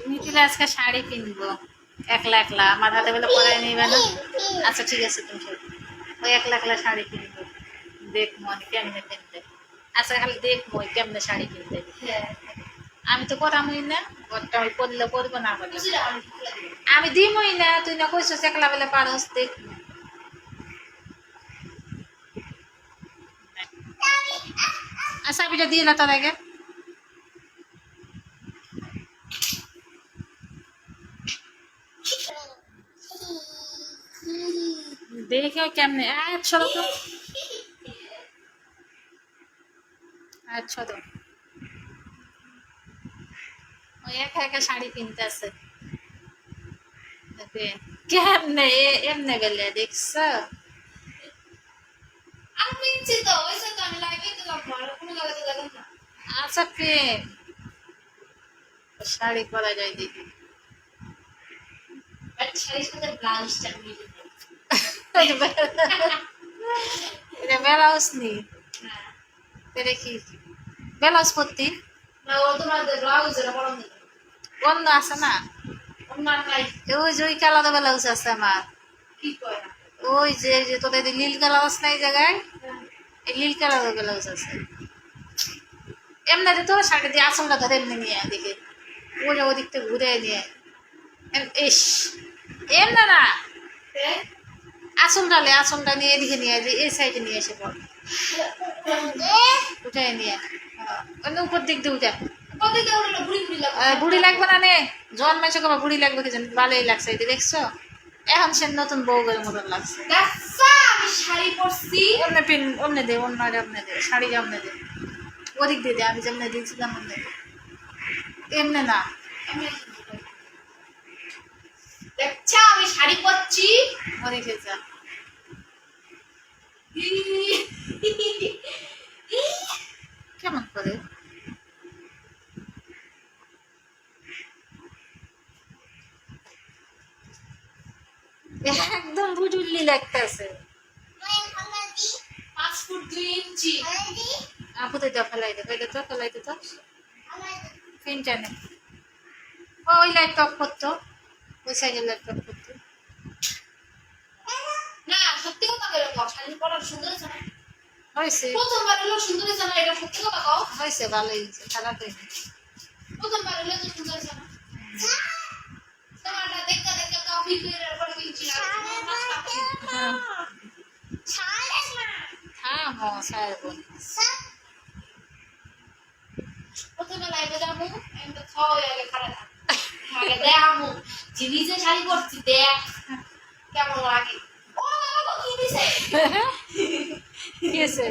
মিথিলা আজকে শাড়ি কিনবো একলা একলা, আমার হাতে বেলা পরাই নিবে না। আচ্ছা ঠিক আছে, তুমি ওই একলা একলা শাড়ি কিনবো, দেখবো আমি কেমনে কিনতে। আচ্ছা খালি দেখবো ওই কেমনে শাড়ি কিনতে। আমি তো করামই না, ওটা ওই পরলে পরবো না পরলে আমি দিমই না। তুই না কইছিস একলা বেলা পারস, দেখ। আচ্ছা বিটা দিয়ে না তার আগে দেখে কেমনে। আচ্ছা তো আচ্ছা তো ওই একা একা শাড়ি কিনতে আছে। কেমনে এমনে গেলে দেখছ? আমি কিনছি তো, ওইসব তো আমি লাগিয়ে দিলাম, ভালো কোনো লাগাতে দেখেন না। আচ্ছা প্রেম শাড়ি পরা যায় দেখি। বাট শাড়ির সাথে ব্লাউজটা মিলে যায়। এটা ব্লাউজ নি, হ্যাঁ। এটা কি ব্লাউজ পরতি না, ও তোমার ব্লাউজ এর বড় নেই। বন্ধ আছে না? অন্য আর নাই। ওই যে ওই কালার ব্লাউজ আছে আমার। কি কয় না? ওই যে তোদের নীল কালার আছে না এই জায়গায়, এই নীল কালার ব্লাউজ আছে। এমনি তো শাড়ি দিয়ে আসলটা ধরে এমনি নিয়ে দেখে ওই ওদিক থেকে ঘুরে নিয়ে ইস এমনি না, আসলটা নিয়ে এদিকে নিয়ে যে এই সাইডে নিয়ে এসে পড় উঠাই নিয়ে অন্য উপর দিক দিয়ে উঠা। কতদিন ওটা বুড়ি বুড়ি লাগে। বুড়ি লাগবে না নে, জন্মেছে কবা বুড়ি লাগবে কি জানি, ভালোই লাগছে এই যে দেখছো, এখন সে নতুন বউয়ের মতন লাগছে। দেখছা আমি শাড়ি পরছি। অন্য পিন অন্য দে, অন্য অন্য দে, শাড়ি অন্য দে, ওদিক দিয়ে দে, আমি যেমন দিয়েছিলাম অন্য দে, এমনি না। দেখছা আমি শাড়ি পরছি। ওদিকে যা কেমন করে একদম বুঝুল্লি লাগতেছে। 5 ফুট 2 ইঞ্চি। আপু তো ফেলাই দে, ফেলাই দে তো তিনটা নে। ওই লাইট অফ করতো, ওই সাইডের লাইট অফ করতো। না সত্যি কথা বলে কও, শাড়ি পরার সুন্দর আছে না? হয়েছে প্রথমবার হলো সুন্দর আছে না, এটা সত্যি কথা কও। হয়েছে, ভালোই হয়েছে, খারাপ হয়নি। প্রথমবার হলো তো সুন্দর আছে না? তোমারটা দেখা দেখা কপি করে পরে কিনছি না। হ্যাঁ হ্যাঁ হ্যাঁ সারবো। প্রথমে লাইভে যাবো, আমি তো খাওয়া আগে খারাপ আগে দেখাবো যিনি যে শাড়ি পরছি দেখ কেমন লাগে। ও বাবা কি দিছে? কি আছে